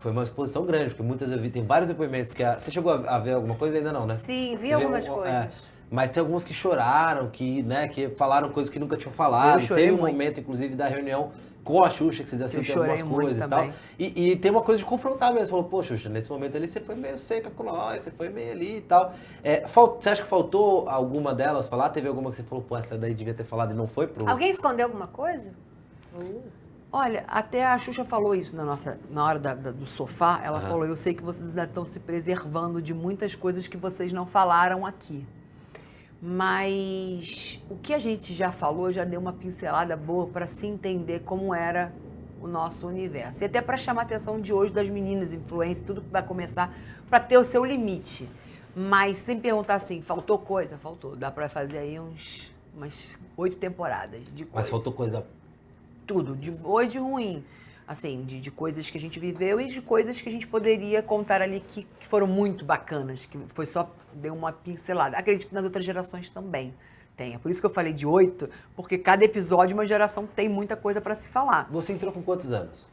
foi uma exposição grande, porque muitas eu vi, tem vários depoimentos que... Você chegou a ver alguma coisa? Ainda não, né? Sim, vi algumas coisas. Mas tem alguns que choraram, que falaram coisas que nunca tinham falado. Teve um momento, inclusive, da reunião com a Xuxa, que vocês assistiram algumas coisas e tal. E tem uma coisa de confrontar mesmo. Você falou, pô, Xuxa, nesse momento ali você foi meio seca com nós, você foi meio ali e tal. Você acha que faltou alguma delas falar? Teve alguma que você falou, pô, essa daí devia ter falado e não foi pro... Alguém escondeu alguma coisa? Olha, até a Xuxa falou isso na hora do sofá. Ela falou, eu sei que vocês ainda estão se preservando de muitas coisas que vocês não falaram aqui. Mas o que a gente já falou já deu uma pincelada boa para se entender como era o nosso universo. E até para chamar a atenção de hoje das meninas, influências, tudo que vai começar, para ter o seu limite. Mas sem perguntar assim, faltou coisa? Faltou. Dá para fazer aí umas 8 temporadas de coisa. Mas faltou coisa... Tudo, de boa e de ruim. Assim, de coisas que a gente viveu e de coisas que a gente poderia contar ali que foram muito bacanas, que foi só, deu uma pincelada. Acredito que nas outras gerações também tenha. Por isso que eu falei de 8, porque cada episódio, uma geração tem muita coisa para se falar. Você entrou com quantos anos?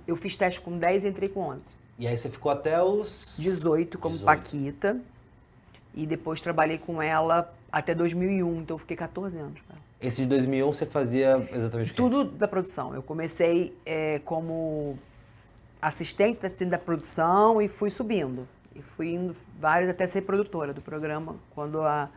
Eu fiz teste com 10 e entrei com 11. E aí você ficou até os... 18 como Paquita. E depois trabalhei com ela até 2001, então eu fiquei 14 anos com ela. Esse de 2001 você fazia exatamente o quê? Tudo da produção. Eu comecei como assistente da produção e fui subindo. E fui indo vários até ser produtora do programa. Quando a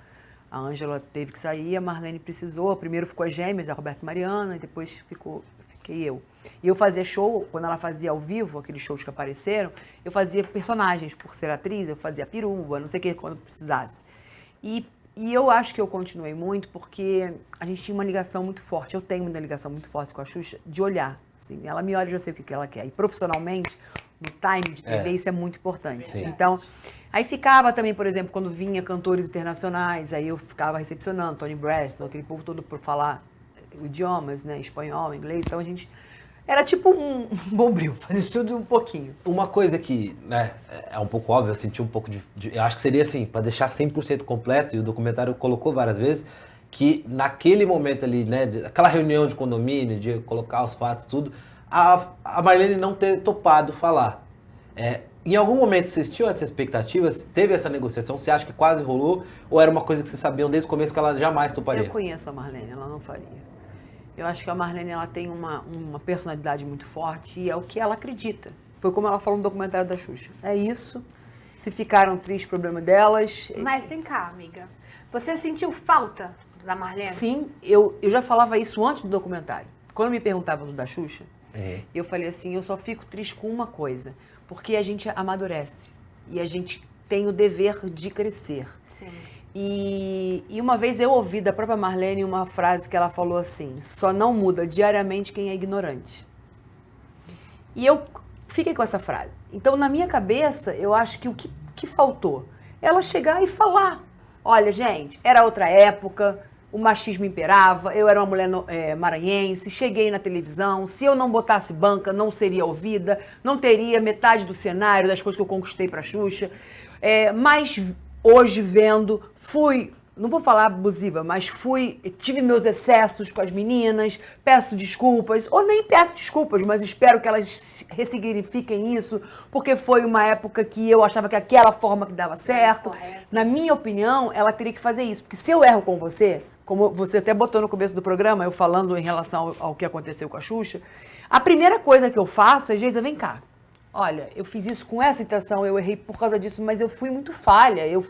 Ângela teve que sair, a Marlene precisou. Primeiro ficou as gêmeas, a Roberta e Mariana, e depois fiquei eu. E eu fazia show, quando ela fazia ao vivo, aqueles shows que apareceram, eu fazia personagens. Por ser atriz, eu fazia perua, não sei o que, quando precisasse. E eu acho que eu continuei muito porque a gente tinha uma ligação muito forte. Eu tenho uma ligação muito forte com a Xuxa de olhar. Assim, ela me olha e eu sei o que ela quer. E profissionalmente, no time de TV, isso é muito importante. Sim. Então, aí ficava também, por exemplo, quando vinha cantores internacionais, aí eu ficava recepcionando, Tony Braxton, aquele povo todo por falar idiomas, né, espanhol, inglês. Então a gente... Era tipo um bombril, fazia tudo um pouquinho. Uma coisa que, né, é um pouco óbvio, eu senti um pouco eu acho que seria assim, para deixar 100% completo, e o documentário colocou várias vezes, que naquele momento ali, né, aquela reunião de condomínio, de colocar os fatos, tudo, a Marlene não ter topado falar. Em algum momento vocês tinham essas expectativas? Teve essa negociação? Você acha que quase rolou? Ou era uma coisa que vocês sabiam desde o começo que ela jamais toparia? Eu conheço a Marlene, ela não faria. Eu acho que a Marlene ela tem uma personalidade muito forte e é o que ela acredita. Foi como ela falou no documentário da Xuxa. É isso. Se ficaram tristes, problema delas. Mas vem cá, amiga. Você sentiu falta da Marlene? Sim, eu já falava isso antes do documentário. Quando me perguntavam do da Xuxa, eu falei assim, eu só fico triste com uma coisa. Porque a gente amadurece. E a gente tem o dever de crescer. Sim. E uma vez eu ouvi da própria Marlene uma frase que ela falou assim, só não muda diariamente quem é ignorante. E eu fiquei com essa frase. Então, na minha cabeça, eu acho que o que faltou? Ela chegar e falar, olha, gente, era outra época, o machismo imperava, eu era uma mulher maranhense, cheguei na televisão, se eu não botasse banca, não seria ouvida, não teria metade do cenário das coisas que eu conquistei pra Xuxa, mas... Hoje vendo, não vou falar abusiva, mas tive meus excessos com as meninas, peço desculpas, ou nem peço desculpas, mas espero que elas ressignifiquem isso, porque foi uma época que eu achava que aquela forma que dava certo. Na minha opinião, ela teria que fazer isso, porque se eu erro com você, como você até botou no começo do programa, eu falando em relação ao que aconteceu com a Xuxa, a primeira coisa que eu faço é, Geisa, vem cá. Olha, eu fiz isso com essa intenção, eu errei por causa disso, mas eu fui muito falha, eu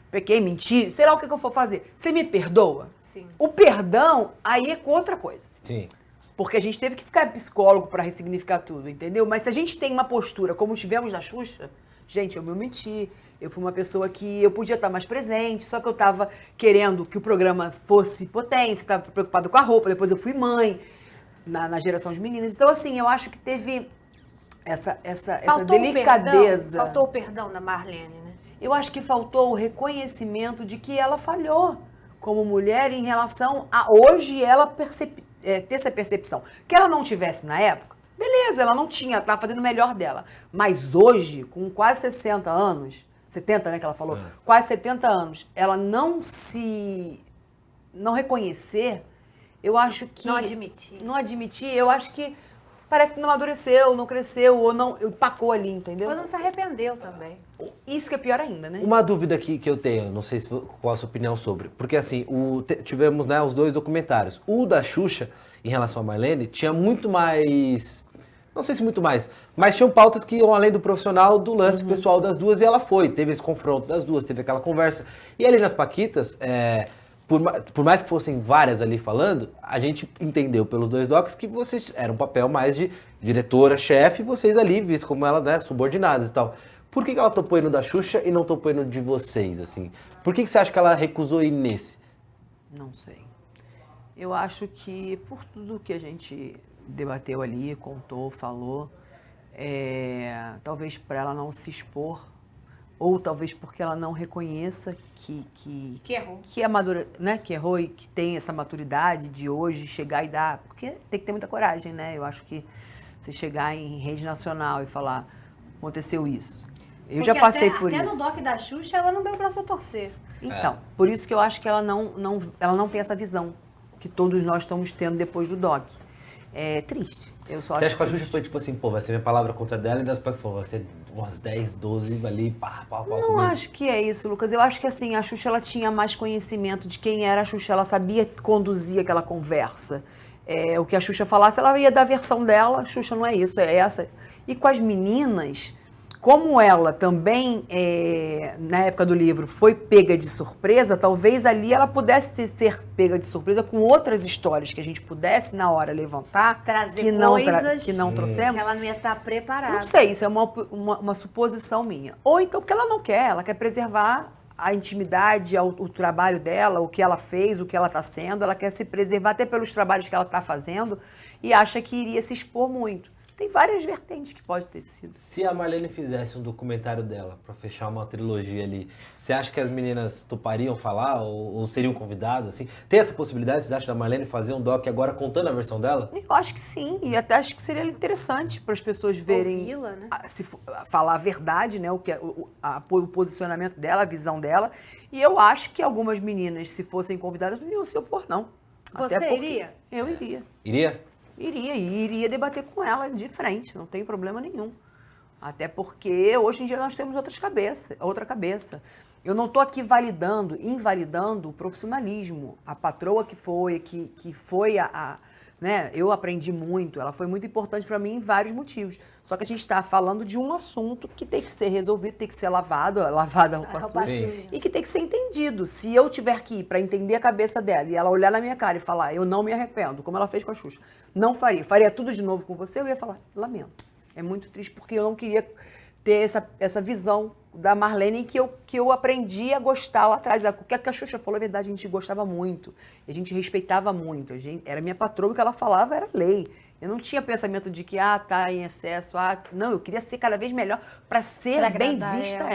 pequei, menti, sei lá o que eu for fazer. Você me perdoa? Sim. O perdão, aí é com outra coisa. Sim. Porque a gente teve que ficar psicólogo para ressignificar tudo, entendeu? Mas se a gente tem uma postura como tivemos na Xuxa, gente, eu me omiti, eu fui uma pessoa que eu podia estar mais presente, só que eu estava querendo que o programa fosse potência, estava preocupada com a roupa, depois eu fui mãe, na geração de meninas. Então, assim, eu acho que teve... essa delicadeza. Faltou o perdão da Marlene, né? Eu acho que faltou o reconhecimento de que ela falhou como mulher em relação a hoje ela ter essa percepção. Que ela não tivesse na época, beleza, ela não tinha, estava fazendo o melhor dela. Mas hoje, com quase 60 anos, 70, né, que ela falou, quase 70 anos, ela não reconhecer, eu acho que... Não admitir. Não admitir, eu acho que parece que não amadureceu, não cresceu, ou não empacou ali, entendeu? Ou não se arrependeu também. Isso que é pior ainda, né? Uma dúvida aqui que eu tenho, não sei qual a sua opinião sobre, porque assim, tivemos, né, os 2 documentários. O da Xuxa, em relação a Marlene, tinha muito mais, não sei se muito mais, mas tinham pautas que iam além do profissional, do lance pessoal das duas, e ela teve esse confronto das duas, teve aquela conversa. E ali nas Paquitas, por mais que fossem várias ali falando, a gente entendeu pelos 2 docs que vocês eram um papel mais de diretora, chefe, e vocês ali, vistos como ela, né, subordinadas e tal. Por que ela topou ir no da Xuxa e não topou ir no de vocês, assim? Por que você acha que ela recusou ir nesse? Não sei. Eu acho que por tudo que a gente debateu ali, contou, falou, talvez para ela não se expor, ou talvez porque ela não reconheça que errou. que é madura, né, que errou e que tem essa maturidade de hoje chegar e dar, porque tem que ter muita coragem, né? Eu acho que você chegar em rede nacional e falar, aconteceu isso. Eu já passei por isso. Até no doc da Xuxa, ela não deu o braço a torcer. Então, por isso que eu acho que ela não tem essa visão que todos nós estamos tendo depois do doc. É triste. Eu só Você acha acho que a Xuxa foi tipo assim, pô, vai ser minha palavra contra dela, e das Paquitas falou, vai ser umas 10, 12 ali, pá. Não acho que é isso, Lucas. Eu acho que assim, a Xuxa ela tinha mais conhecimento de quem era a Xuxa, ela sabia conduzir aquela conversa. O que a Xuxa falasse, ela ia dar a versão dela, a Xuxa não é isso, é essa. E com as meninas, como ela também, na época do livro, foi pega de surpresa, talvez ali ela pudesse ser pega de surpresa com outras histórias que a gente pudesse, na hora, levantar. Trazer que não trouxemos. Que ela não ia estar preparada. Não sei, isso é uma suposição minha. Ou então porque ela quer preservar a intimidade, o trabalho dela, o que ela fez, o que ela está sendo, ela quer se preservar até pelos trabalhos que ela está fazendo e acha que iria se expor muito. Tem várias vertentes que pode ter sido. Se a Marlene fizesse um documentário dela, pra fechar uma trilogia ali, você acha que as meninas topariam falar ou seriam convidadas, assim? Tem essa possibilidade, vocês acham, da Marlene fazer um doc agora contando a versão dela? Eu acho que sim, e até acho que seria interessante para as pessoas verem, ouvi-la, né? Falar a verdade, né, o posicionamento dela, a visão dela. E eu acho que algumas meninas, se fossem convidadas, não iam se opor, não. Você iria? Eu iria. Iria? Iria debater com ela de frente, não tem problema nenhum. Até porque hoje em dia nós temos outra cabeça. Eu não estou aqui invalidando o profissionalismo. A patroa que foi né? Eu aprendi muito, ela foi muito importante para mim em vários motivos. Só que a gente está falando de um assunto que tem que ser resolvido, tem que ser lavada a roupa suja, e que tem que ser entendido. Se eu tiver que ir para entender a cabeça dela e ela olhar na minha cara e falar, eu não me arrependo, como ela fez com a Xuxa, não faria tudo de novo com você, eu ia falar, lamento. É muito triste porque eu não queria ter essa visão da Marlene que eu aprendi a gostar lá atrás. O que a Xuxa falou é verdade, a gente gostava muito, a gente respeitava muito, era minha patroa, o que ela falava era lei. Eu não tinha pensamento de que, tá em excesso, não, eu queria ser cada vez melhor para ser bem vista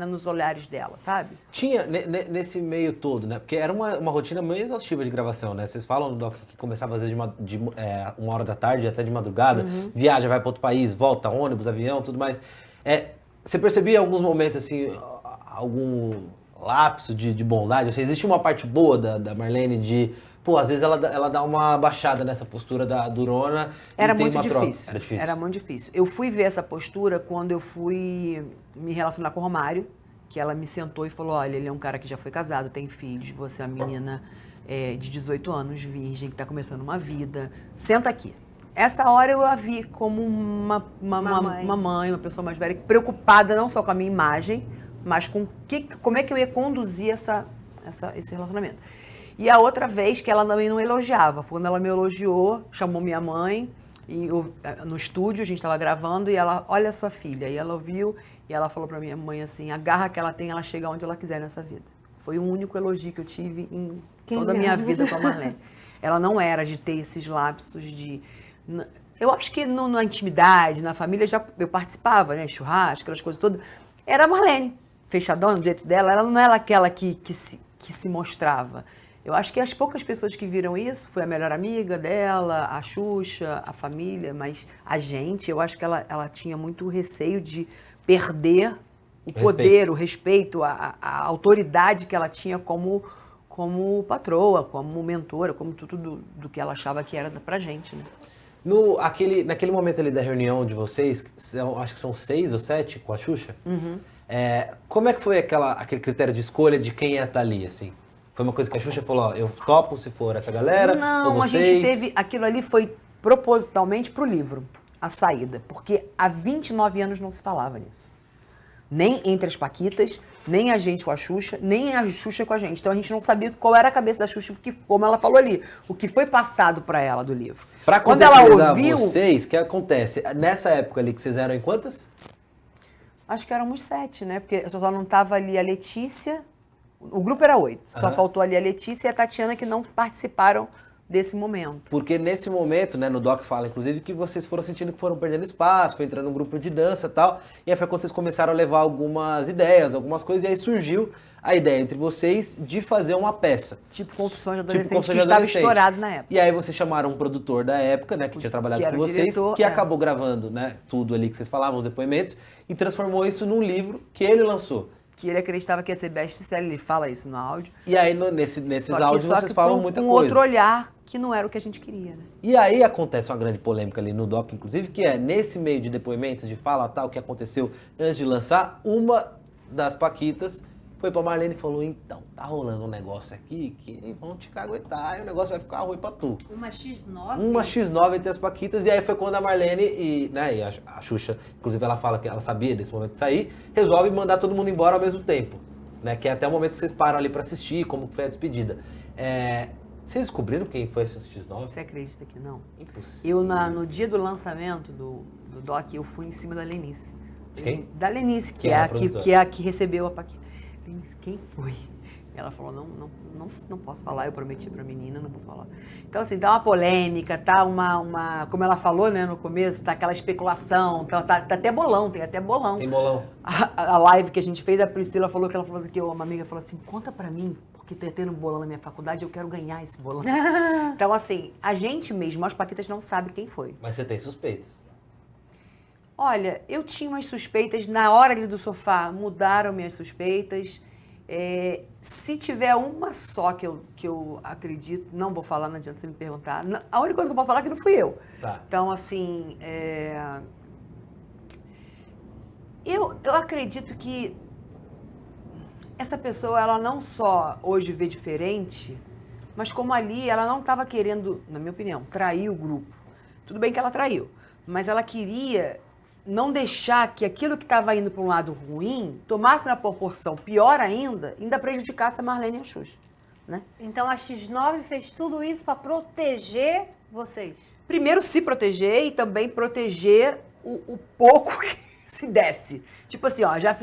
nos olhares dela, sabe? Tinha, nesse meio todo, né? Porque era uma rotina meio exaustiva de gravação, né? Vocês falam no doc que começava às vezes de 1h da tarde até de madrugada, viaja, vai para outro país, volta, ônibus, avião, tudo mais. Você percebia em alguns momentos, assim, algum lapso de bondade? Ou seja, existe uma parte boa da Marlene de... Pô, às vezes ela dá uma baixada nessa postura da durona e Era tem muito uma troca. difícil. Era difícil. Era muito difícil. Eu fui ver essa postura quando eu fui me relacionar com o Romário, que ela me sentou e falou, olha, ele é um cara que já foi casado, tem filhos, você é uma menina de 18 anos, virgem, que está começando uma vida. Senta aqui. Essa hora eu a vi como uma mãe, uma pessoa mais velha, preocupada não só com a minha imagem, mas com como é que eu ia conduzir esse relacionamento. E a outra vez que ela também não elogiava, quando ela me elogiou, chamou minha mãe, e no estúdio, a gente estava gravando, e ela, olha a sua filha. E ela ouviu, e ela falou para minha mãe assim, a garra que ela tem, ela chega onde ela quiser nessa vida. Foi o único elogio que eu tive em toda a minha vida com a Marlene. Ela não era de ter esses lapsos de... Eu acho que na intimidade, na família, eu participava, né? Churrasco, aquelas coisas todas. Era a Marlene, fechadona do jeito dela. Ela não era aquela que se mostrava. Eu acho que as poucas pessoas que viram isso, foi a melhor amiga dela, a Xuxa, a família, mas a gente, eu acho que ela tinha muito receio de perder o poder, o respeito, a autoridade que ela tinha como patroa, como mentora, como tudo do que ela achava que era pra gente, né? Naquele momento ali da reunião de vocês, acho que são 6 ou 7 com a Xuxa, como é que foi aquele critério de escolha de quem ia estar ali, assim? Foi uma coisa que a Xuxa falou, ó, eu topo se for essa galera, Não, ou a vocês... gente teve... Aquilo ali foi propositalmente pro livro, a saída. Porque há 29 anos não se falava nisso. Nem entre as Paquitas, nem a gente com a Xuxa, nem a Xuxa com a gente. Então a gente não sabia qual era a cabeça da Xuxa, porque, como ela falou ali, o que foi passado para ela do livro. Pra Quando ela ouviu... vocês, o que acontece? Nessa época ali que vocês eram em quantas? Acho que éramos 7, né? Porque só não estava ali a Letícia... O grupo era 8. Só faltou ali a Letícia e a Tatiana, que não participaram desse momento. Porque nesse momento, né, no Doc fala, inclusive, que vocês foram sentindo que foram perdendo espaço, foi entrando num grupo de dança e tal, e aí foi quando vocês começaram a levar algumas ideias, algumas coisas, e aí surgiu a ideia entre vocês de fazer uma peça. Tipo Confissões de Adolescente, Confissões que de estava Adolescente. estourado na época. E aí vocês chamaram um produtor da época, né, que tinha trabalhado Que era com o vocês, diretor, que é. acabou gravando, né, tudo ali que vocês falavam, os depoimentos, e transformou isso num livro que ele lançou. Que ele acreditava que ia ser best-seller, ele fala isso no áudio. E aí, nesses áudios, só vocês que falam com muita um coisa. outro olhar que não era o que a gente queria, né? E aí acontece uma grande polêmica ali no Doc, inclusive, que é, nesse meio de depoimentos, de fala tal, que aconteceu antes de lançar, uma das Paquitas foi pra Marlene e falou, então, tá rolando um negócio aqui que vão te caguetar e o negócio vai ficar ruim pra tu. Uma X9? Uma X9 entre as Paquitas, e aí foi quando a Marlene e a Xuxa, inclusive ela fala que ela sabia desse momento de sair, resolve mandar todo mundo embora ao mesmo tempo, né? Que é até o momento que vocês param ali pra assistir, como foi a despedida. Vocês descobriram quem foi essa X9? Você acredita que não? Impossível. No dia do lançamento do Doc, eu fui em cima da Lenice. De quem? Da Lenice, Que é a produtora. que é a que recebeu a Paquita. Lenice, quem foi? Ela falou, não posso falar, eu prometi pra menina, não vou falar. Então, assim, tá uma polêmica, tá uma como ela falou, né, no começo, tá aquela especulação, tá até bolão, tem até bolão. Tem bolão. A live que a gente fez, a Priscila falou que ela falou assim, que uma amiga falou assim, conta pra mim, porque tá tendo um bolão na minha faculdade, eu quero ganhar esse bolão. Então, assim, a gente mesmo, as Paquitas não sabe quem foi. Mas você tem suspeitas. Olha, eu tinha umas suspeitas, na hora ali do sofá, mudaram minhas suspeitas. Se tiver uma só que eu acredito, não vou falar, não adianta você me perguntar. A única coisa que eu posso falar é que não fui eu. Tá. Então, assim, eu acredito que essa pessoa, ela não só hoje vê diferente, mas como ali ela não estava querendo, na minha opinião, trair o grupo. Tudo bem que ela traiu, mas ela queria não deixar que aquilo que estava indo para um lado ruim tomasse uma proporção pior ainda prejudicasse a Marlene e a Xuxa, né? Então a X9 fez tudo isso para proteger vocês. Primeiro se proteger e também proteger o pouco que se desse. Tipo assim, ó, já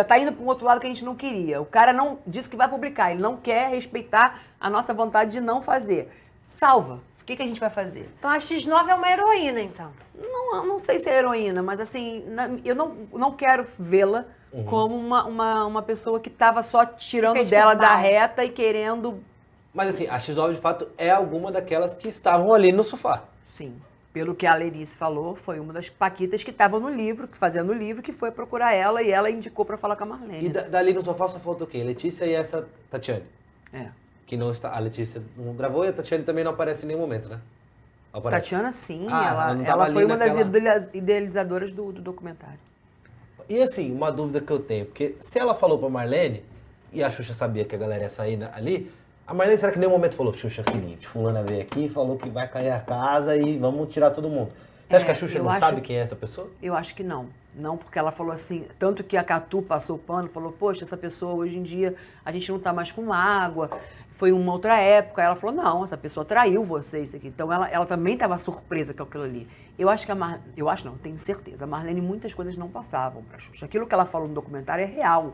tá indo para um outro lado que a gente não queria. O cara não disse que vai publicar, ele não quer respeitar a nossa vontade de não fazer. Salva. O que a gente vai fazer? Então a X9 é uma heroína, então. Não sei se é heroína, mas assim, eu não quero vê-la como uma pessoa que estava só tirando fez dela por da mal. reta e querendo... Mas assim, a X9 de fato é alguma daquelas que estavam ali no sofá. Sim, pelo que a Lenice falou, foi uma das Paquitas que estavam no livro, que fazia no livro, que foi procurar ela e ela indicou para falar com a Marlene. E dali no sofá só faltou quem? Letícia e essa Tatiane. Que não está, a Letícia não gravou e a Tatiane também não aparece em nenhum momento, né? Aparece. Tatiana, sim, ela não tava ela ali foi uma naquela- das idealizadoras do documentário. E assim, uma dúvida que eu tenho, porque se ela falou pra Marlene, e a Xuxa sabia que a galera ia sair ali, a Marlene será que em nenhum momento falou, Xuxa, é o seguinte, fulana veio aqui, falou que vai cair a casa e vamos tirar todo mundo. Você acha que a Xuxa eu não acho- sabe quem é essa pessoa? Eu acho que não. Não, porque ela falou assim, tanto que a Catu passou o pano, falou, poxa, essa pessoa hoje em dia, a gente não tá mais com água, foi uma outra época. Ela falou, não, essa pessoa traiu vocês aqui. Então ela também estava surpresa com aquilo ali. Eu acho que eu acho não, tenho certeza, a Marlene muitas coisas não passavam pra Xuxa. Aquilo que ela falou no documentário é real.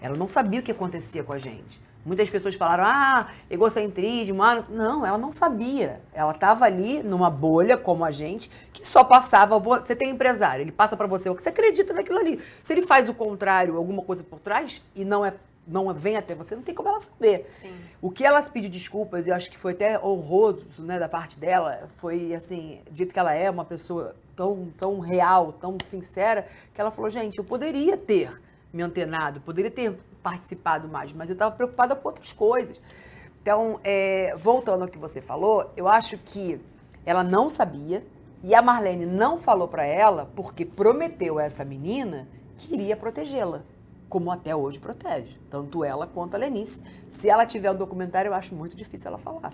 Ela não sabia o que acontecia com a gente. Muitas pessoas falaram, egocentrismo, não, ela não sabia. Ela estava ali numa bolha, como a gente, que só passava, você tem empresário, ele passa para você, você acredita naquilo ali. Se ele faz o contrário, alguma coisa por trás, e não vem até você, não tem como ela saber. Sim. O que ela pediu desculpas, e eu acho que foi até honroso, né, da parte dela, foi assim, dito que ela é uma pessoa tão real, tão sincera, que ela falou, gente, eu poderia ter me antenado, poderia ter participado mais, mas eu estava preocupada com outras coisas. Então, voltando ao que você falou, eu acho que Ela não sabia e a Marlene não falou para ela porque prometeu a essa menina que iria protegê-la, como até hoje protege. Tanto ela quanto a Lenice. Se ela tiver o documentário, eu acho muito difícil ela falar.